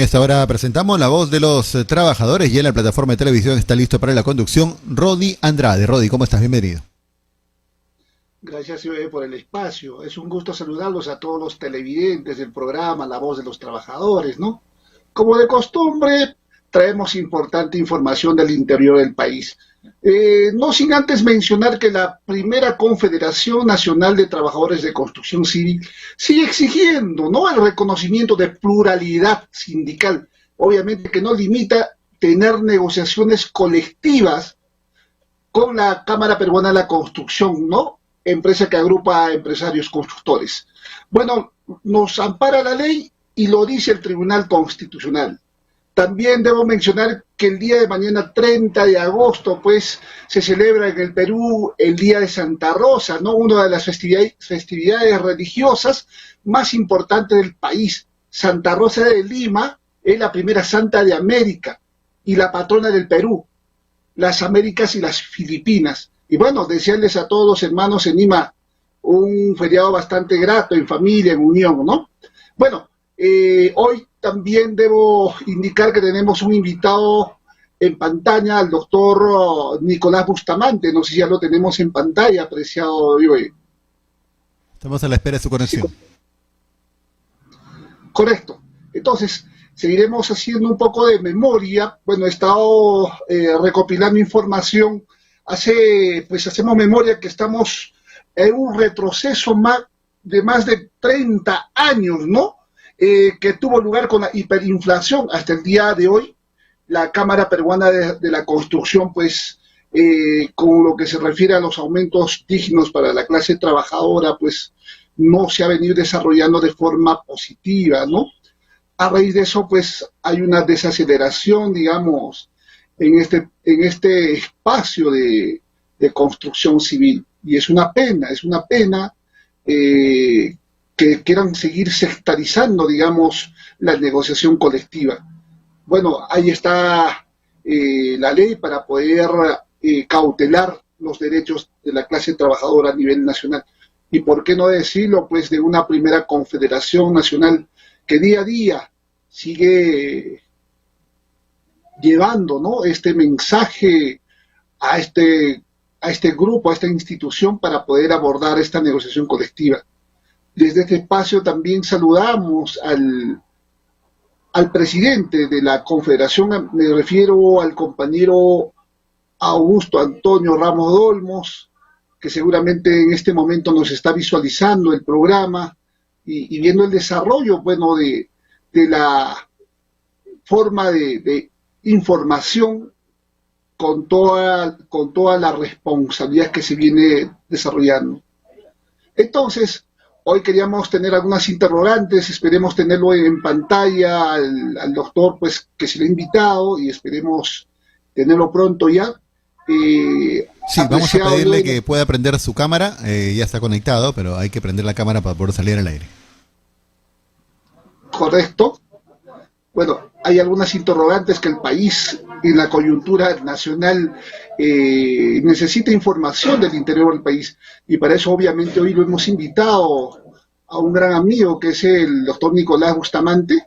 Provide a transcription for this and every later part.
esta hora presentamos La Voz de los Trabajadores y en la plataforma de televisión está listo para la conducción Rodi Andrade. Rodi, ¿cómo estás? Bienvenido. Gracias, Joe, por el espacio. Es un gusto saludarlos a todos los televidentes del programa La Voz de los Trabajadores, ¿no? Como de costumbre, traemos importante información del interior del país. No sin antes mencionar que la primera Confederación Nacional de Trabajadores de Construcción Civil sigue exigiendo, ¿no?, el reconocimiento de pluralidad sindical, obviamente que no limita tener negociaciones colectivas con la Cámara Peruana de la Construcción, ¿no?, empresa que agrupa a empresarios constructores. Bueno, nos ampara la ley y lo dice el Tribunal Constitucional. También debo mencionar que el día de mañana, 30 de agosto, pues, se celebra en el Perú el Día de Santa Rosa, ¿no?, una de las festividades religiosas más importantes del país. Santa Rosa de Lima es la primera santa de América y la patrona del Perú, las Américas y las Filipinas. Y bueno, desearles a todos los hermanos en Lima un feriado bastante grato, en familia, en unión, ¿no? Bueno, hoy también debo indicar que tenemos un invitado en pantalla, al doctor Nicolás Bustamante. No sé si ya lo tenemos en pantalla, apreciado hoy. Estamos a la espera de su Sí, conexión. correcto. Entonces, seguiremos haciendo un poco de memoria. Bueno, he estado recopilando información. Hacemos memoria que estamos en un retroceso de más de 30 años, ¿no? Que tuvo lugar con la hiperinflación hasta el día de hoy. La Cámara Peruana de la Construcción, pues, con lo que se refiere a los aumentos dignos para la clase trabajadora, pues, no se ha venido desarrollando de forma positiva, ¿no? A raíz de eso, pues, hay una desaceleración, digamos, en este espacio de construcción civil. Y es una pena que quieran seguir sectarizando, digamos, la negociación colectiva. Bueno, ahí está la ley para poder cautelar los derechos de la clase trabajadora a nivel nacional. Y por qué no decirlo, pues, de una primera confederación nacional que día a día sigue llevando, ¿no?, este mensaje a este grupo, a esta institución, para poder abordar esta negociación colectiva. Desde este espacio también saludamos al presidente de la Confederación, me refiero al compañero Augusto Antonio Ramos Dolmos, que seguramente en este momento nos está visualizando el programa y viendo el desarrollo, bueno, de la forma de información con toda la responsabilidad que se viene desarrollando. Entonces, hoy queríamos tener algunas interrogantes, esperemos tenerlo en pantalla al doctor, pues, que se le ha invitado, y esperemos tenerlo pronto ya. Sí, vamos a pedirle que pueda prender su cámara, ya está conectado, pero hay que prender la cámara para poder salir al aire. Correcto. Bueno, hay algunas interrogantes que el país, en la coyuntura nacional, necesita información del interior del país, y para eso obviamente hoy lo hemos invitado a un gran amigo que es el doctor Nicolás Bustamante.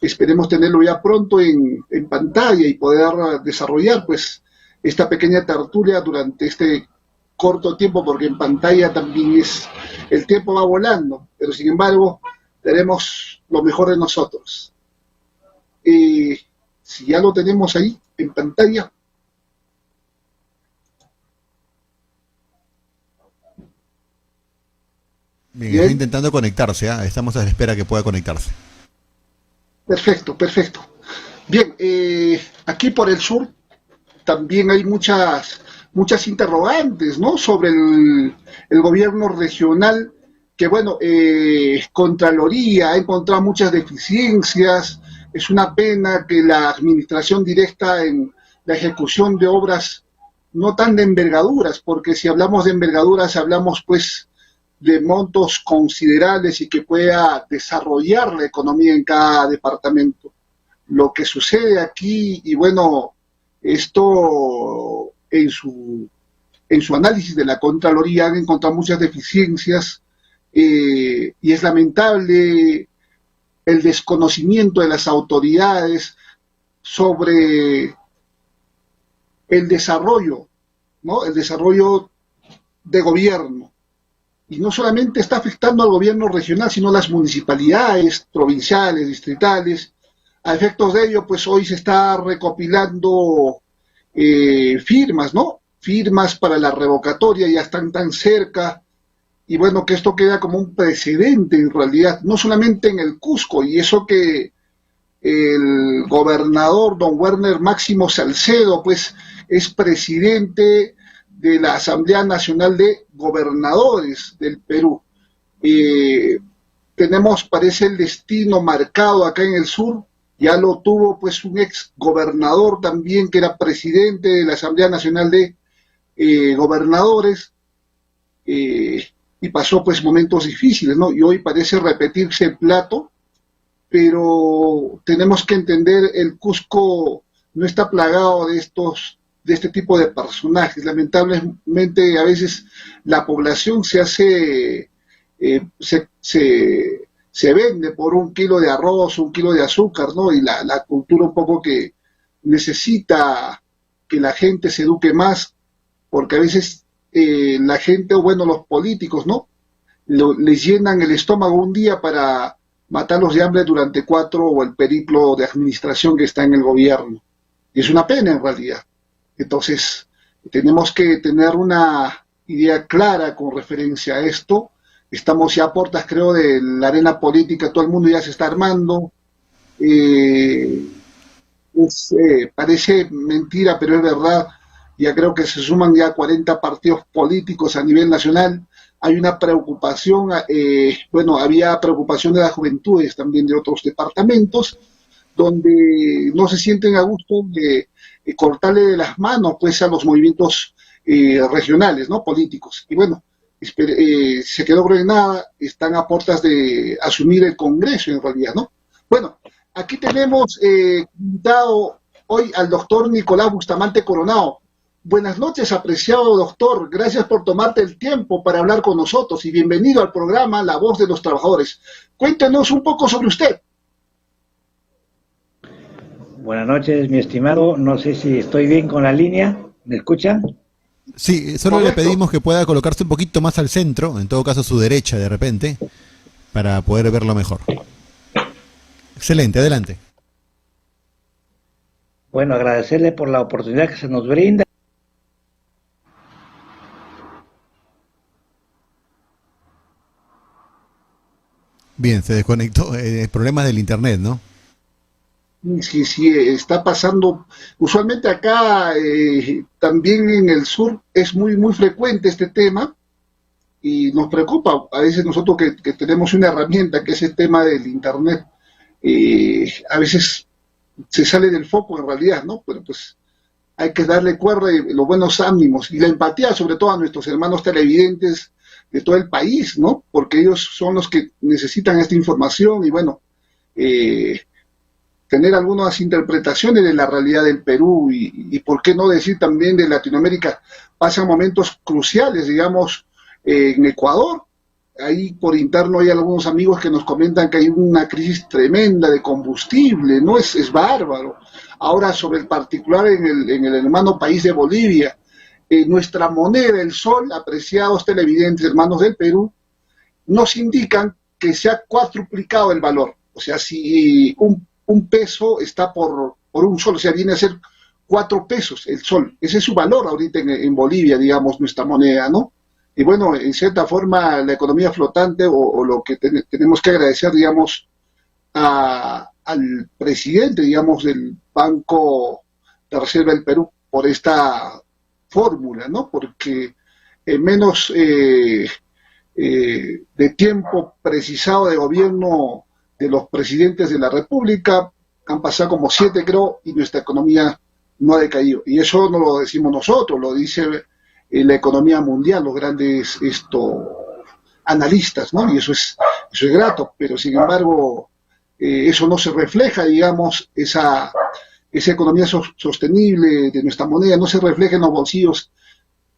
Esperemos tenerlo ya pronto en pantalla y poder desarrollar, pues, esta pequeña tertulia durante este corto tiempo, porque en pantalla también el tiempo va volando, pero sin embargo tenemos lo mejor de nosotros. Si ya lo tenemos ahí en pantalla. Bien, está intentando conectarse, ¿eh? Estamos a la espera que pueda conectarse. Perfecto, perfecto. Bien, aquí por el sur también hay muchas interrogantes, ¿no?, sobre el gobierno regional, que bueno, Contraloría ha encontrado muchas deficiencias. Es una pena que la administración directa en la ejecución de obras no tan de envergaduras, porque si hablamos de envergaduras hablamos, pues, de montos considerables y que pueda desarrollar la economía en cada departamento. Lo que sucede aquí, y bueno, esto en su análisis de la Contraloría han encontrado muchas deficiencias, y es lamentable el desconocimiento de las autoridades sobre el desarrollo, ¿no? El desarrollo de gobierno. Y no solamente está afectando al gobierno regional, sino a las municipalidades, provinciales, distritales. A efectos de ello, pues hoy se está recopilando firmas, ¿no? Firmas para la revocatoria, ya están tan cerca, y bueno, que esto queda como un precedente en realidad, no solamente en el Cusco, y eso que el gobernador don Werner Máximo Salcedo, pues es presidente de la Asamblea Nacional de Gobernadores del Perú. Eh, Tenemos, parece, el destino marcado acá en el sur, ya lo tuvo pues un ex gobernador también que era presidente de la Asamblea Nacional de Gobernadores, y pasó pues momentos difíciles, ¿no? Y hoy parece repetirse el plato, pero tenemos que entender, el Cusco no está plagado de este tipo de personajes. Lamentablemente a veces la población se hace, se vende por un kilo de arroz, un kilo de azúcar, ¿no? Y la cultura un poco que necesita que la gente se eduque más, porque a veces la gente, o bueno, los políticos, ¿no? Les llenan el estómago un día para matarlos de hambre durante 4, o el periplo de administración que está en el gobierno. Y es una pena en realidad. Entonces, tenemos que tener una idea clara con referencia a esto. Estamos ya a puertas, creo, de la arena política, todo el mundo ya se está armando. Eh, Parece mentira, pero es verdad. Ya creo que se suman ya 40 partidos políticos a nivel nacional. Hay una preocupación, bueno, había preocupación de las juventudes también de otros departamentos, donde no se sienten a gusto de cortarle de las manos pues a los movimientos regionales, ¿no? Políticos. Y bueno, se quedó en nada, están a puertas de asumir el Congreso en realidad, ¿no? Bueno, aquí tenemos invitado hoy al doctor Nicolás Bustamante Coronado. Buenas noches, apreciado doctor. Gracias por tomarte el tiempo para hablar con nosotros y bienvenido al programa La Voz de los Trabajadores. Cuéntenos un poco sobre usted. Buenas noches, mi estimado. No sé si estoy bien con la línea. ¿Me escuchan? Sí, solo Correcto. le pedimos que pueda colocarse un poquito más al centro, en todo caso a su derecha de repente, para poder verlo mejor. Excelente, adelante. Bueno, agradecerle por la oportunidad que se nos brinda. Bien, se desconectó. Problemas del internet, ¿no? Sí, sí, está pasando. Usualmente acá, también en el sur, es muy frecuente este tema y nos preocupa. A veces nosotros que tenemos una herramienta que es el tema del internet, a veces se sale del foco en realidad, ¿no? Pero pues hay que darle cuerda y los buenos ánimos y la empatía, sobre todo a nuestros hermanos televidentes de todo el país, ¿no? Porque ellos son los que necesitan esta información y bueno, eh, tener algunas interpretaciones de la realidad del Perú y por qué no decir también de Latinoamérica. Pasan momentos cruciales, digamos, en Ecuador. Ahí por interno hay algunos amigos que nos comentan que hay una crisis tremenda de combustible, ¿no? Es bárbaro. Ahora sobre el particular en el hermano país de Bolivia, nuestra moneda, el sol, apreciados televidentes, hermanos del Perú, nos indican que se ha cuatruplicado el valor. O sea, si un peso está por un sol, o sea, viene a ser 4 pesos el sol. Ese es su valor ahorita en Bolivia, digamos, nuestra moneda, ¿no? Y bueno, en cierta forma, la economía flotante o lo que tenemos que agradecer, digamos, al presidente, digamos, del Banco de Reserva del Perú por esta fórmula, ¿no? Porque en menos de tiempo precisado de gobierno de los presidentes de la República, han pasado como 7, creo, y nuestra economía no ha decaído. Y eso no lo decimos nosotros, lo dice la economía mundial, los grandes analistas, ¿no? Y eso es grato, pero sin embargo, eso no se refleja, digamos, esa economía sostenible de nuestra moneda, no se refleja en los bolsillos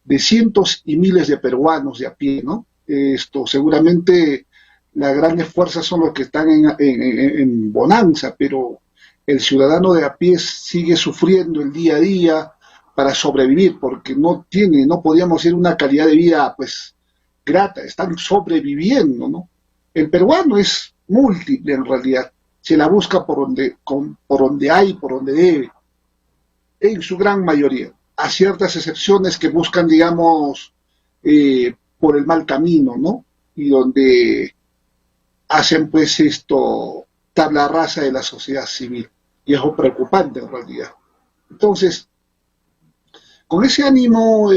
de cientos y miles de peruanos de a pie, ¿no? Esto seguramente las grandes fuerzas son los que están en bonanza, pero el ciudadano de a pie sigue sufriendo el día a día para sobrevivir, porque no podíamos ir una calidad de vida pues grata, están sobreviviendo, ¿no? El peruano es múltiple en realidad, se la busca por donde hay, por donde debe, en su gran mayoría, a ciertas excepciones que buscan, digamos, por el mal camino, ¿no? Y donde hacen pues tabla rasa de la sociedad civil, y es algo preocupante en realidad. Entonces, con ese ánimo,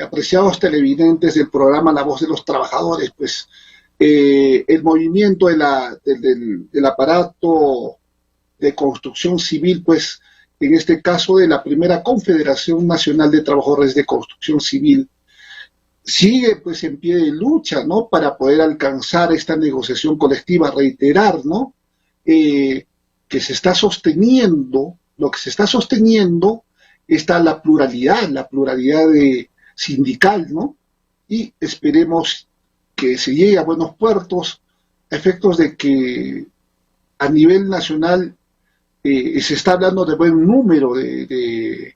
apreciados televidentes del programa La Voz de los Trabajadores, pues el movimiento del aparato de construcción civil, pues en este caso de la primera Confederación Nacional de Trabajadores de Construcción Civil, sigue pues en pie de lucha, ¿no? Para poder alcanzar esta negociación colectiva, reiterar, ¿no? Que se está sosteniendo, lo que se está sosteniendo está la pluralidad sindical, ¿no? Y esperemos que se llegue a buenos puertos a efectos de que a nivel nacional se está hablando de buen número de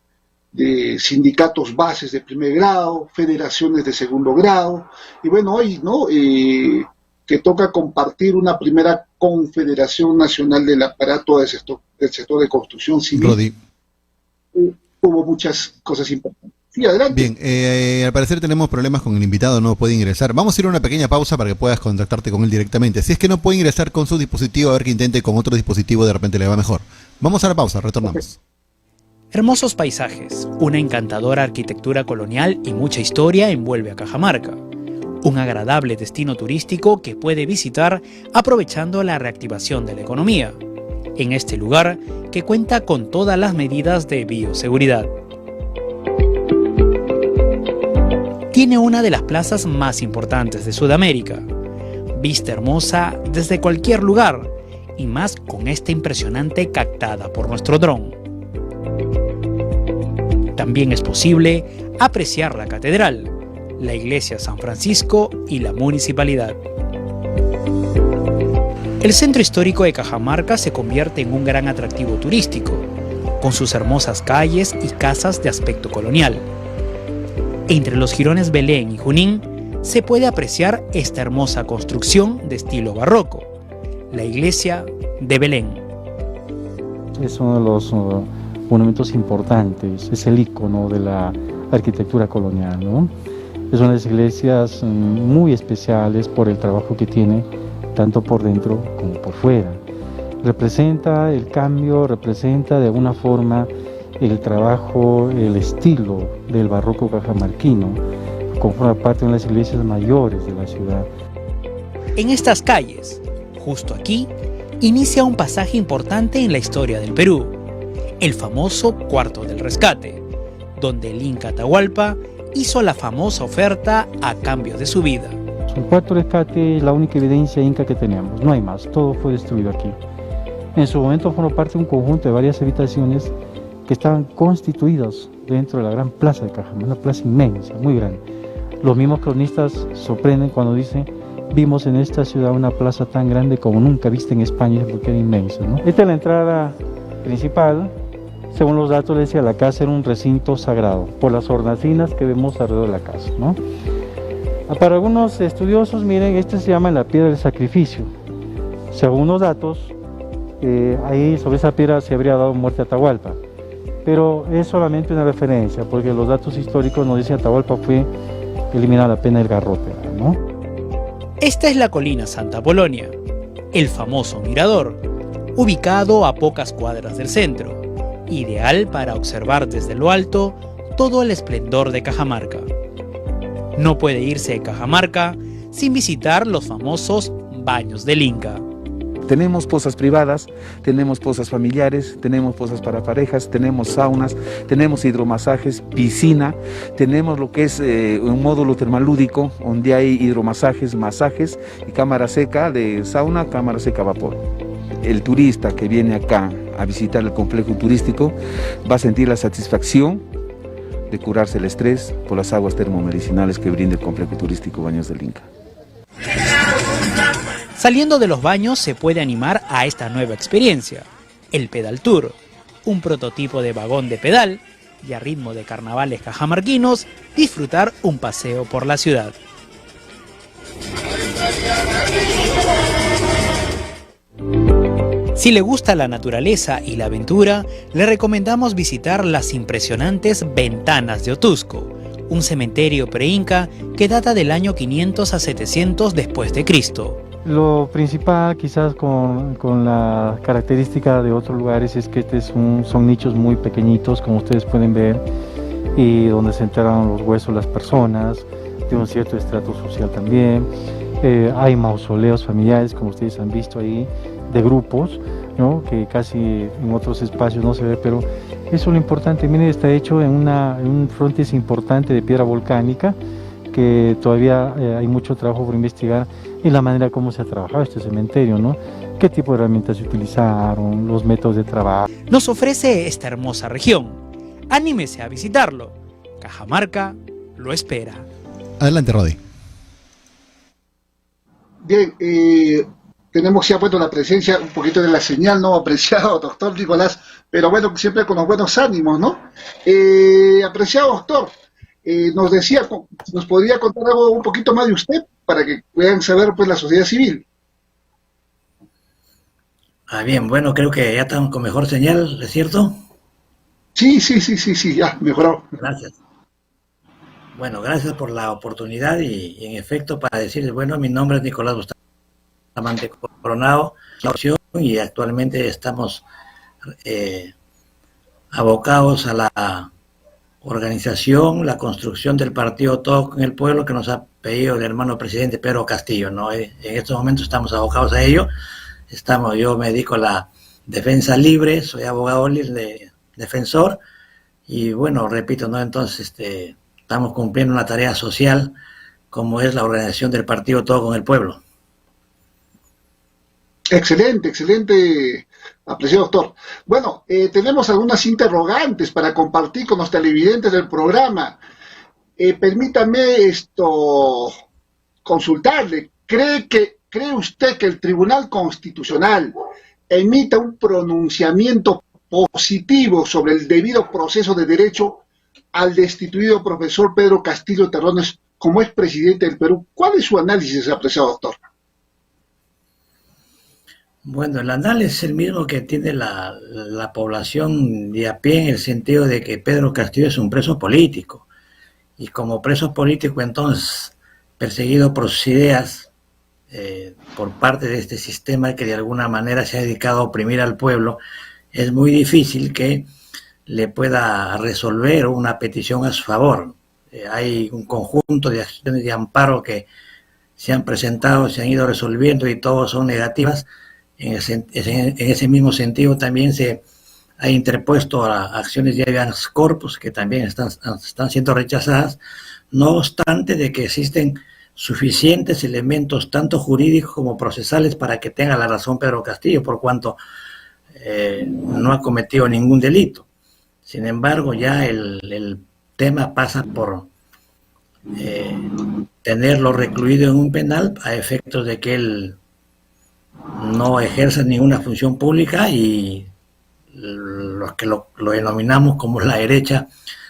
sindicatos bases de primer grado, federaciones de segundo grado, y bueno, hoy, ¿no? Que toca compartir una primera confederación nacional del aparato del sector de construcción civil. Rodi. Hubo muchas cosas importantes. Sí, adelante. Bien, al parecer tenemos problemas con el invitado, no puede ingresar. Vamos a ir a una pequeña pausa para que puedas contactarte con él directamente. Si es que no puede ingresar con su dispositivo, a ver que intente con otro dispositivo, de repente le va mejor. Vamos a la pausa, retornamos. Hermosos paisajes, una encantadora arquitectura colonial y mucha historia envuelve a Cajamarca. Un agradable destino turístico que puede visitar aprovechando la reactivación de la economía. En este lugar que cuenta con todas las medidas de bioseguridad. Tiene una de las plazas más importantes de Sudamérica. Vista hermosa desde cualquier lugar y más con esta impresionante captada por nuestro dron. También es posible apreciar la catedral, la iglesia San Francisco y la municipalidad. El centro histórico de Cajamarca se convierte en un gran atractivo turístico, con sus hermosas calles y casas de aspecto colonial. Entre los jirones Belén y Junín se puede apreciar esta hermosa construcción de estilo barroco, la iglesia de Belén. Es uno de los monumentos importantes, es el icono de la arquitectura colonial, ¿no? Es una de las iglesias muy especiales por el trabajo que tiene, tanto por dentro como por fuera. Representa el cambio, representa de alguna forma el trabajo, el estilo del barroco cajamarquino, conforma parte de una de las iglesias mayores de la ciudad. En estas calles, justo aquí, inicia un pasaje importante en la historia del Perú, el famoso Cuarto del Rescate, donde el Inca Atahualpa hizo la famosa oferta a cambio de su vida. El Cuarto Rescate es la única evidencia inca que tenemos, no hay más, todo fue destruido aquí. En su momento formó parte de un conjunto de varias habitaciones que estaban constituidas dentro de la gran plaza de Cajamarca, una plaza inmensa, muy grande. Los mismos cronistas sorprenden cuando dicen: vimos en esta ciudad una plaza tan grande como nunca vista en España, porque era inmensa, ¿no? Esta es la entrada principal. Según los datos, le decía, la casa era un recinto sagrado, por las hornacinas que vemos alrededor de la casa, ¿no? Para algunos estudiosos, miren, este se llama la piedra del sacrificio. Según los datos, ahí sobre esa piedra se habría dado muerte a Atahualpa. Pero es solamente una referencia, porque los datos históricos nos dicen que Atahualpa fue eliminada la pena del garrote, ¿no? Esta es la colina Santa Polonia, el famoso mirador, ubicado a pocas cuadras del centro, ideal para observar desde lo alto todo el esplendor de Cajamarca. No puede irse de Cajamarca sin visitar los famosos baños del Inca. Tenemos pozas privadas, tenemos pozas familiares, tenemos pozas para parejas, tenemos saunas, tenemos hidromasajes, piscina, tenemos lo que es un módulo termalúdico donde hay hidromasajes, masajes y cámara seca de sauna, cámara seca a vapor. El turista que viene acá a visitar el complejo turístico va a sentir la satisfacción de curarse el estrés por las aguas termomedicinales que brinda el complejo turístico Baños del Inca. Saliendo de los baños se puede animar a esta nueva experiencia, el Pedal Tour, un prototipo de vagón de pedal y a ritmo de carnavales cajamarquinos disfrutar un paseo por la ciudad. Si le gusta la naturaleza y la aventura, le recomendamos visitar las impresionantes Ventanas de Otusco, un cementerio preinca que data del año 500 a 700 después de Cristo. Lo principal quizás con la característica de otros lugares es que son nichos muy pequeñitos, como ustedes pueden ver, y donde se enterran los huesos de las personas, de un cierto estrato social también. Hay mausoleos familiares, como ustedes han visto ahí, de grupos, ¿no? Que casi en otros espacios no se ve, pero eso es lo importante. Miren, está hecho en un frontis importante de piedra volcánica, que todavía hay mucho trabajo por investigar y la manera como se ha trabajado este cementerio, ¿no? Qué tipo de herramientas se utilizaron, los métodos de trabajo. Nos ofrece esta hermosa región. Anímese a visitarlo. Cajamarca lo espera. Adelante, Rodi. Bien, tenemos ya bueno la presencia un poquito de la señal, ¿no? Apreciado doctor Nicolás, pero bueno, siempre con los buenos ánimos, ¿no? Apreciado doctor, nos decía, nos podría contar algo un poquito más de usted para que puedan saber pues la sociedad civil. Bien, bueno, creo que ya estamos con mejor señal, ¿es cierto? Sí, ya, mejoró. Gracias. Bueno, gracias por la oportunidad y en efecto para decirles, bueno, mi nombre es Nicolás Bustamante Coronado y actualmente estamos abocados a la organización, la construcción del partido Todo con el Pueblo que nos ha pedido el hermano presidente Pedro Castillo, ¿no? En estos momentos estamos abocados a ello. Yo me dedico a la defensa libre, soy abogado defensor y bueno, repito, ¿no? Entonces estamos cumpliendo una tarea social como es la organización del partido Todo con el Pueblo. Excelente, apreciado doctor. Bueno, tenemos algunas interrogantes para compartir con los televidentes del programa. Permítame consultarle. ¿Cree usted que el Tribunal Constitucional emita un pronunciamiento positivo sobre el debido proceso de derecho al destituido profesor Pedro Castillo Terrones como es presidente del Perú? ¿Cuál es su análisis, apreciado doctor? Bueno, el análisis es el mismo que tiene la población de a pie, en el sentido de que Pedro Castillo es un preso político y como preso político entonces perseguido por sus ideas por parte de este sistema que de alguna manera se ha dedicado a oprimir al pueblo, es muy difícil que le pueda resolver una petición a su favor. Hay un conjunto de acciones de amparo que se han presentado, se han ido resolviendo y todas son negativas. En ese mismo sentido también se ha interpuesto a acciones de habeas corpus que también están siendo rechazadas, no obstante de que existen suficientes elementos tanto jurídicos como procesales para que tenga la razón Pedro Castillo, por cuanto no ha cometido ningún delito. Sin embargo, ya el tema pasa por tenerlo recluido en un penal a efectos de que él no ejerza ninguna función pública y los que lo denominamos como la derecha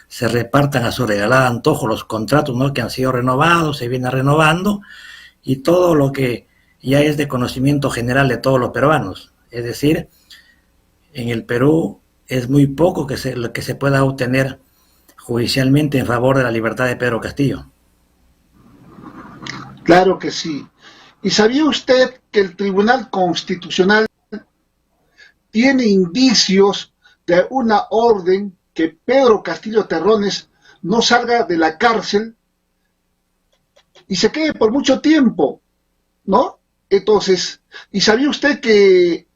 se repartan a su regalada antojo los contratos, ¿no? Que han sido renovados, se viene renovando y todo lo que ya es de conocimiento general de todos los peruanos. Es decir, en el Perú es muy poco lo que se pueda obtener judicialmente en favor de la libertad de Pedro Castillo. Claro que sí. ¿Y sabía usted que el Tribunal Constitucional tiene indicios de una orden que Pedro Castillo Terrones no salga de la cárcel y se quede por mucho tiempo, ¿no? Entonces, ¿y sabía usted que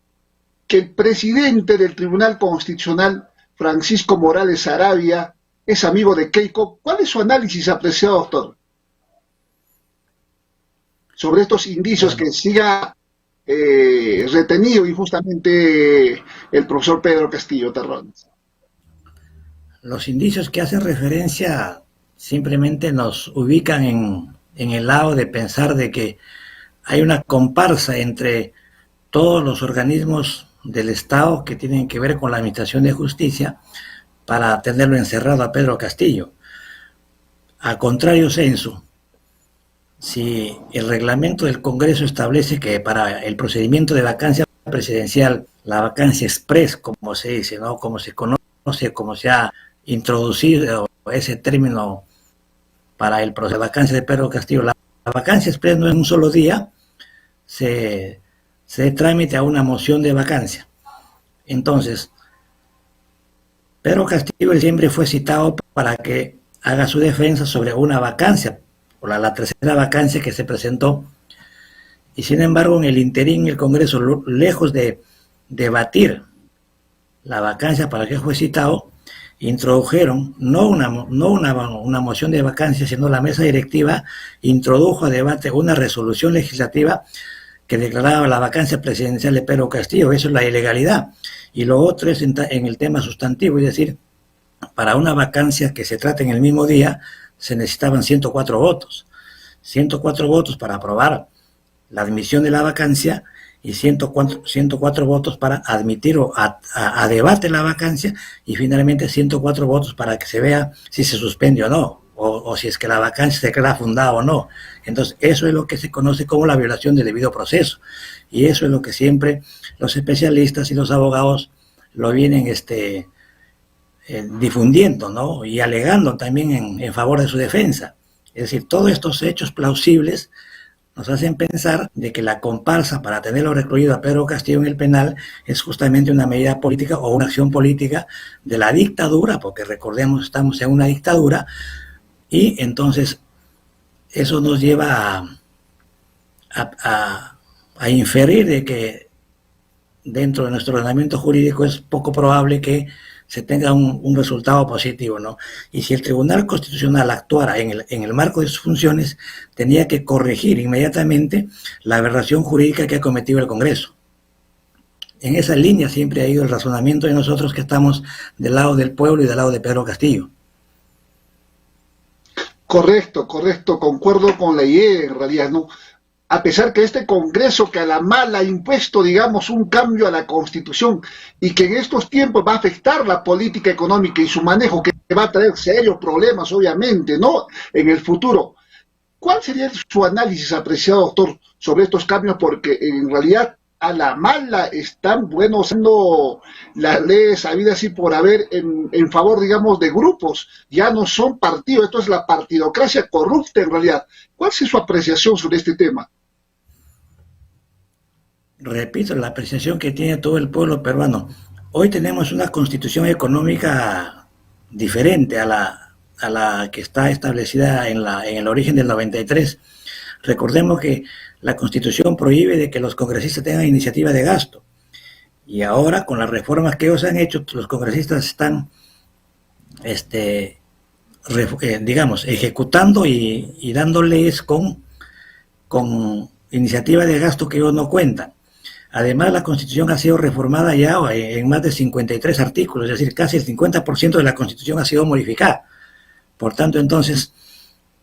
el presidente del Tribunal Constitucional, Francisco Morales Sarabia, es amigo de Keiko? ¿Cuál es su análisis, apreciado doctor, sobre estos indicios que siga retenido injustamente el profesor Pedro Castillo Terrones? Los indicios que hacen referencia simplemente nos ubican en el lado de pensar de que hay una comparsa entre todos los organismos del Estado que tienen que ver con la administración de justicia para tenerlo encerrado a Pedro Castillo. A contrario sensu, si el reglamento del Congreso establece que para el procedimiento de vacancia presidencial, la vacancia express, como se dice, ¿no? Como se conoce, como se ha introducido ese término para el proceso de vacancia de Pedro Castillo, la vacancia express no en un solo día se trámite a una moción de vacancia. Entonces, Pedro Castillo siempre fue citado para que haga su defensa sobre una vacancia, o la tercera vacancia que se presentó, y sin embargo en el interín el Congreso, lejos de debatir la vacancia para que fue citado, introdujeron no una moción de vacancia, sino la mesa directiva introdujo a debate una resolución legislativa que declaraba la vacancia presidencial de Pedro Castillo. Eso es la ilegalidad. Y lo otro es en el tema sustantivo, es decir, para una vacancia que se trate en el mismo día, se necesitaban 104 votos. 104 votos para aprobar la admisión de la vacancia y 104 votos para admitir o a debate la vacancia, y finalmente 104 votos para que se vea si se suspende o no, o si es que la vacancia se queda fundada o no. Entonces, eso es lo que se conoce como la violación del debido proceso, y eso es lo que siempre los especialistas y los abogados lo vienen difundiendo, ¿no? Y alegando también en favor de su defensa. Es decir, todos estos hechos plausibles nos hacen pensar de que la comparsa para tenerlo recluido a Pedro Castillo en el penal es justamente una medida política o una acción política de la dictadura, porque recordemos, estamos en una dictadura, y entonces eso nos lleva a inferir de que dentro de nuestro ordenamiento jurídico es poco probable que se tenga un resultado positivo, ¿no? Y si el Tribunal Constitucional actuara en el marco de sus funciones, tenía que corregir inmediatamente la aberración jurídica que ha cometido el Congreso. En esa línea siempre ha ido el razonamiento de nosotros que estamos del lado del pueblo y del lado de Pedro Castillo. Correcto, concuerdo con la idea en realidad, ¿no? A pesar que este Congreso que a la mala ha impuesto, digamos, un cambio a la Constitución y que en estos tiempos va a afectar la política económica y su manejo, que va a traer serios problemas, obviamente, ¿no? En el futuro. ¿Cuál sería su análisis, apreciado doctor, sobre estos cambios? Porque en realidad a la mala están, bueno, usando las leyes habidas y por haber en favor, digamos, de grupos. Ya no son partidos, esto es la partidocracia corrupta en realidad. ¿Cuál es su apreciación sobre este tema? Repito, la apreciación que tiene todo el pueblo peruano. Hoy tenemos una constitución económica diferente a la que está establecida en el origen del 93. Recordemos que la Constitución prohíbe de que los congresistas tengan iniciativa de gasto. Y ahora, con las reformas que ellos han hecho, los congresistas están, digamos, ejecutando y dando leyes con iniciativa de gasto que ellos no cuentan. Además, la Constitución ha sido reformada ya en más de 53 artículos, es decir, casi el 50% de la Constitución ha sido modificada. Por tanto, entonces,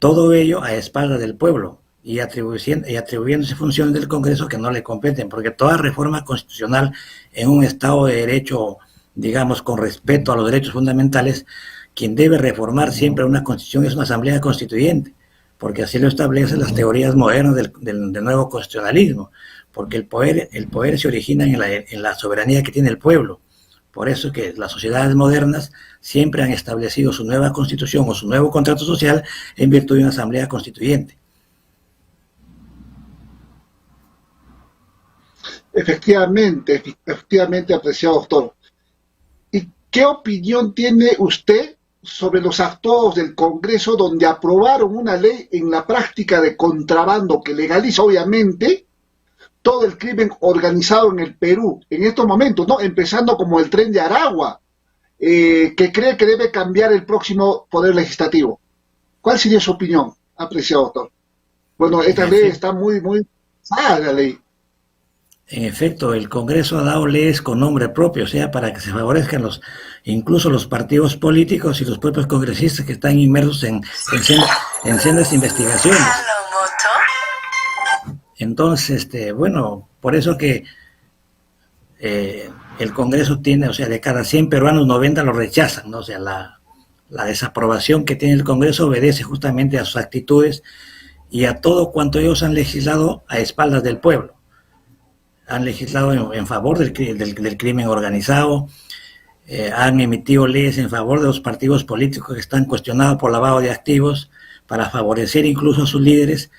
todo ello a espaldas del pueblo y atribuyéndose funciones del Congreso que no le competen, porque toda reforma constitucional en un Estado de Derecho, digamos, con respeto a los derechos fundamentales, quien debe reformar siempre una Constitución es una Asamblea Constituyente, porque así lo establecen las teorías modernas del nuevo constitucionalismo, porque el poder se origina en la soberanía que tiene el pueblo. Por eso que las sociedades modernas siempre han establecido su nueva constitución o su nuevo contrato social en virtud de una asamblea constituyente. Efectivamente, apreciado doctor. ¿Y qué opinión tiene usted sobre los actos del Congreso donde aprobaron una ley en la práctica de contrabando que legaliza obviamente todo el crimen organizado en el Perú en estos momentos, ¿no? Empezando como el Tren de Aragua, que cree que debe cambiar el próximo Poder Legislativo? ¿Cuál sería su opinión, apreciado doctor? Bueno, esta ley está muy pesada, la ley. En efecto, el Congreso ha dado leyes con nombre propio, o sea, para que se favorezcan incluso los partidos políticos y los propios congresistas que están inmersos en sendas investigaciones. Entonces, bueno, por eso que el Congreso tiene, o sea, de cada 100 peruanos, 90 lo rechazan, ¿no? O sea, la desaprobación que tiene el Congreso obedece justamente a sus actitudes y a todo cuanto ellos han legislado a espaldas del pueblo. Han legislado en favor del crimen organizado, han emitido leyes en favor de los partidos políticos que están cuestionados por lavado de activos para favorecer incluso a sus líderes,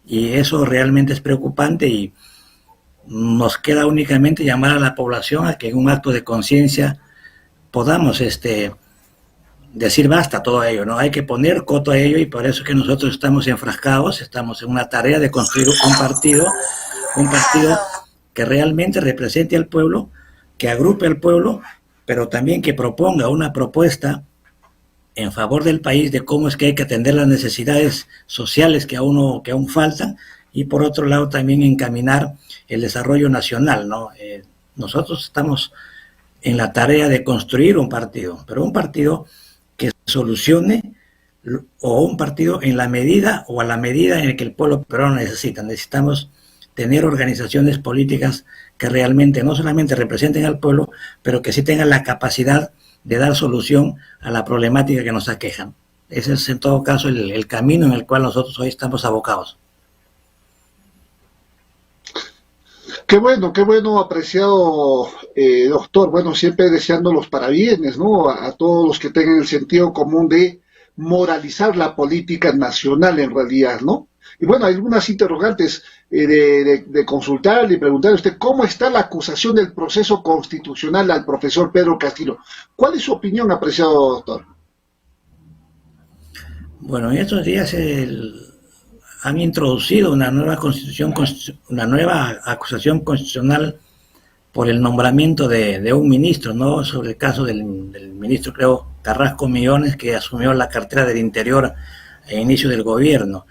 y eso realmente es preocupante, y nos queda únicamente llamar a la población a que en un acto de conciencia podamos decir basta a todo ello, ¿no? Hay que poner coto a ello, y por eso es que nosotros estamos enfrascados, estamos en una tarea de construir un partido que realmente represente al pueblo, que agrupe al pueblo, pero también que proponga una propuesta en favor del país de cómo es que hay que atender las necesidades sociales que aún faltan, y por otro lado también encaminar el desarrollo nacional, ¿no? Nosotros estamos en la tarea de construir un partido, pero un partido que solucione, o un partido en la medida o a la medida en que el pueblo peruano necesita. Necesitamos tener organizaciones políticas que realmente no solamente representen al pueblo, pero que sí tengan la capacidad de dar solución a la problemática que nos aquejan. Ese es en todo caso el camino en el cual nosotros hoy estamos abocados. Qué bueno, apreciado doctor. Bueno, siempre deseando los parabienes, ¿no? A todos los que tengan el sentido común de moralizar la política nacional en realidad, ¿no? Y bueno, hay algunas interrogantes de consultarle y preguntarle a usted cómo está la acusación del proceso constitucional al profesor Pedro Castillo. ¿Cuál es su opinión, apreciado doctor? Bueno, en estos días han introducido una nueva acusación constitucional por el nombramiento de un ministro, ¿no? Sobre el caso del ministro, creo, Carrasco Millones, que asumió la cartera del Interior a inicio del gobierno,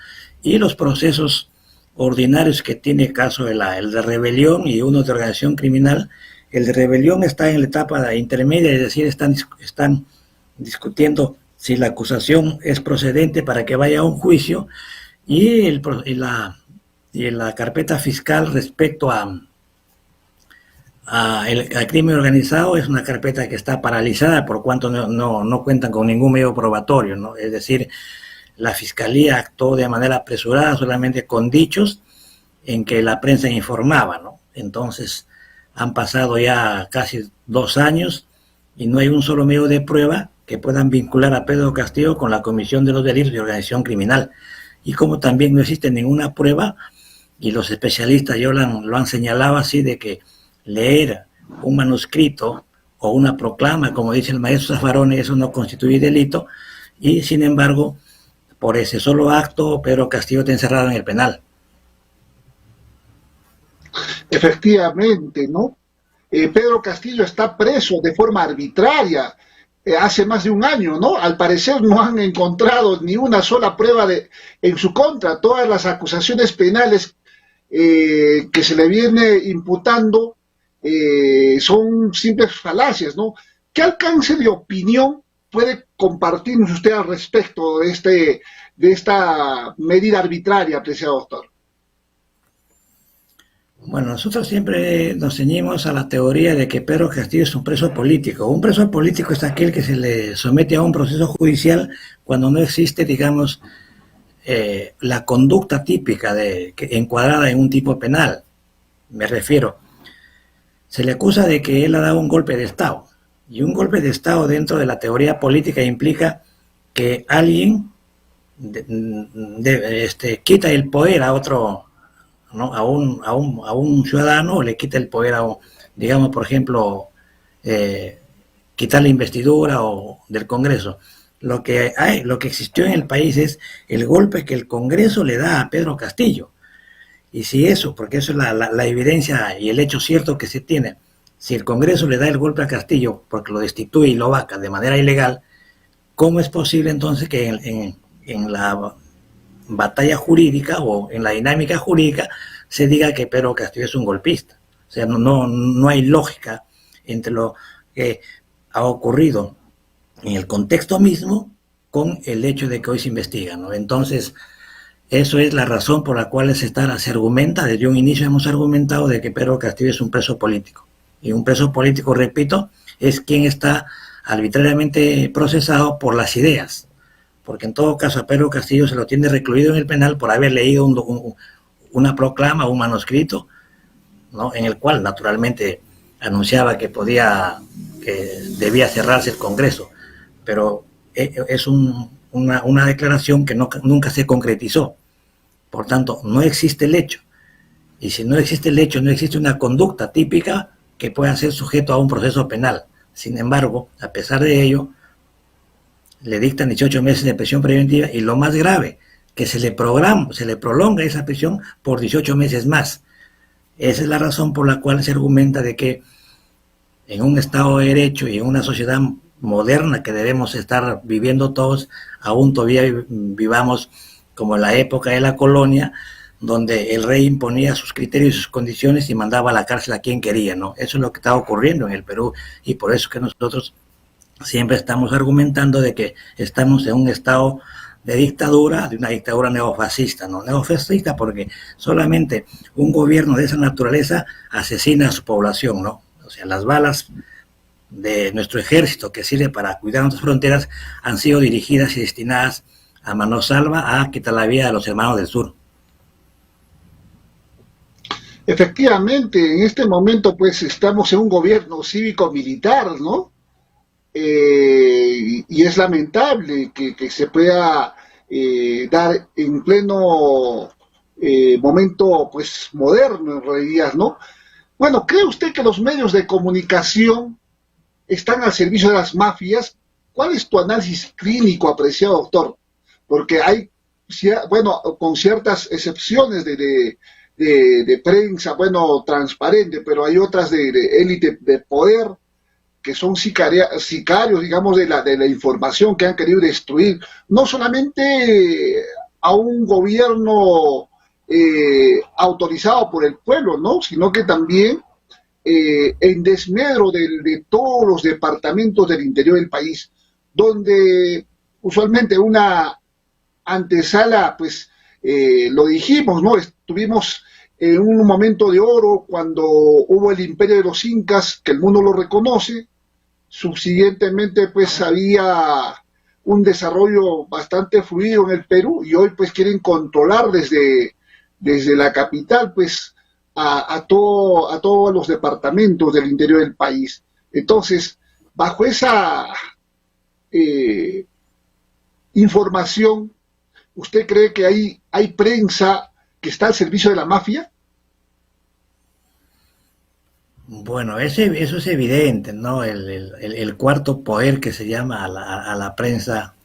y los procesos ordinarios que tiene caso el de rebelión y uno de organización criminal. El de rebelión está en la etapa intermedia, es decir, están discutiendo si la acusación es procedente para que vaya a un juicio, y la carpeta fiscal respecto al crimen organizado es una carpeta que está paralizada por cuanto no cuentan con ningún medio probatorio, ¿no? Es decir, la fiscalía actuó de manera apresurada, solamente con dichos en que la prensa informaba, ¿no? Entonces han pasado ya casi 2 años y no hay un solo medio de prueba que puedan vincular a Pedro Castillo con la comisión de los delitos de organización criminal. Y como también no existe ninguna prueba, y los especialistas ya lo han señalado así, de que leer un manuscrito o una proclama, como dice el maestro Zaffaroni, eso no constituye delito, y sin embargo, por ese solo acto, Pedro Castillo está encerrado en el penal. Efectivamente, ¿no? Pedro Castillo está preso de forma arbitraria hace más de un año, ¿no? Al parecer no han encontrado ni una sola prueba en su contra. Todas las acusaciones penales que se le viene imputando son simples falacias, ¿no? ¿Qué alcance de opinión puede compartirnos usted al respecto de esta medida arbitraria, apreciado doctor? Bueno, nosotros siempre nos ceñimos a la teoría de que Pedro Castillo es un preso político. Un preso político es aquel que se le somete a un proceso judicial cuando no existe, digamos, la conducta típica encuadrada en un tipo penal. Me refiero, se le acusa de que él ha dado un golpe de Estado. Y un golpe de Estado dentro de la teoría política implica que alguien quita el poder a otro, ¿no? a un ciudadano, o le quita el poder digamos, por ejemplo, quitar la investidura del Congreso. Lo que existió en el país es el golpe que el Congreso le da a Pedro Castillo. Y si eso, porque eso es la evidencia y el hecho cierto que se tiene, si el Congreso le da el golpe a Castillo porque lo destituye y lo vaca de manera ilegal, ¿cómo es posible entonces que en la batalla jurídica o en la dinámica jurídica se diga que Pedro Castillo es un golpista? O sea, no hay lógica entre lo que ha ocurrido en el contexto mismo con el hecho de que hoy se investiga, ¿no? Entonces, Eso es la razón por la cual se argumenta, desde un inicio hemos argumentado de que Pedro Castillo es un preso político. Y un preso político, repito, es quien está arbitrariamente procesado por las ideas. Porque en todo caso a Pedro Castillo se lo tiene recluido en el penal por haber leído una proclama, un manuscrito, ¿no?, en el cual naturalmente anunciaba que debía cerrarse el Congreso. Pero es una declaración que nunca se concretizó. Por tanto, no existe el hecho. Y si no existe el hecho, no existe una conducta típica que pueda ser sujeto a un proceso penal. Sin embargo, a pesar de ello, le dictan 18 meses de prisión preventiva y lo más grave, que se le prolonga esa prisión por 18 meses más. Esa es la razón por la cual se argumenta de que en un Estado de Derecho y en una sociedad moderna que debemos estar viviendo todos, aún todavía vivamos como en la época de la colonia, donde el rey imponía sus criterios y sus condiciones y mandaba a la cárcel a quien quería, ¿no? Eso es lo que está ocurriendo en el Perú, y por eso que nosotros siempre estamos argumentando de que estamos en un estado de dictadura, de una dictadura neofascista, ¿no? Neofascista porque solamente un gobierno de esa naturaleza asesina a su población, ¿no? O sea, las balas de nuestro ejército que sirve para cuidar nuestras fronteras han sido dirigidas y destinadas a manosalva a quitar la vida de los hermanos del sur. Efectivamente, en este momento pues estamos en un gobierno cívico-militar, ¿no? Y es lamentable que se pueda dar en pleno momento pues moderno en realidad, ¿no? Bueno, ¿cree usted que los medios de comunicación están al servicio de las mafias? ¿Cuál es tu análisis clínico, apreciado doctor? Porque hay, bueno, con ciertas excepciones de prensa, bueno, transparente, pero hay otras de élite de poder que son sicarios, digamos, de la información, que han querido destruir no solamente a un gobierno autorizado por el pueblo, ¿no?, sino que también en desmedro de todos los departamentos del interior del país, donde usualmente una antesala, pues lo dijimos, ¿no? Estuvimos en un momento de oro cuando hubo el imperio de los incas, que el mundo lo reconoce. Subsiguientemente pues había un desarrollo bastante fluido en el Perú, y hoy pues quieren controlar desde la capital pues a todos los departamentos del interior del país. Entonces, bajo esa información, ¿usted cree que hay prensa que está al servicio de la mafia? Bueno, eso es evidente, ¿no? El cuarto poder que se llama a la prensa,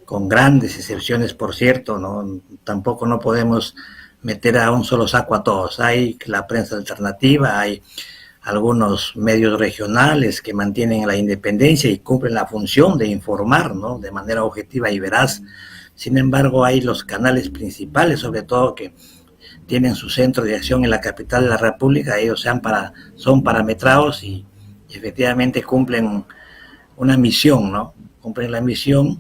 con grandes excepciones, por cierto, ¿no? Tampoco no podemos meter a un solo saco a todos. Hay la prensa alternativa, hay algunos medios regionales que mantienen la independencia y cumplen la función de informar, ¿no?, de manera objetiva y veraz. Sin embargo, hay los canales principales, sobre todo, que tienen su centro de acción en la capital de la República. Ellos son parametrados y efectivamente cumplen una misión, ¿no? Cumplen la misión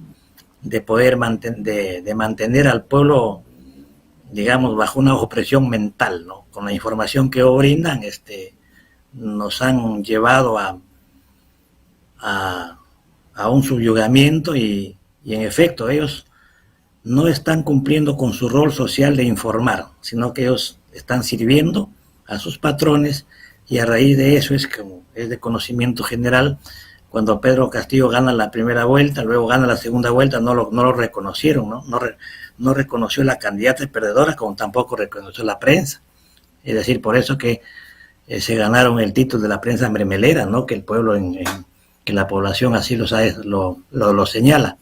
de poder mantener al pueblo, digamos, bajo una opresión mental, ¿no? Con la información que brindan, nos han llevado a un subyugamiento y en efecto ellos no están cumpliendo con su rol social de informar, sino que ellos están sirviendo a sus patrones, y a raíz de eso es de conocimiento general. Cuando Pedro Castillo gana la primera vuelta, luego gana la segunda vuelta, no lo reconocieron, ¿no? No reconoció la candidata perdedora, como tampoco reconoció la prensa. Es decir, por eso que se ganaron el título de la prensa mermelera, ¿no?, que el pueblo, que la población así lo señala.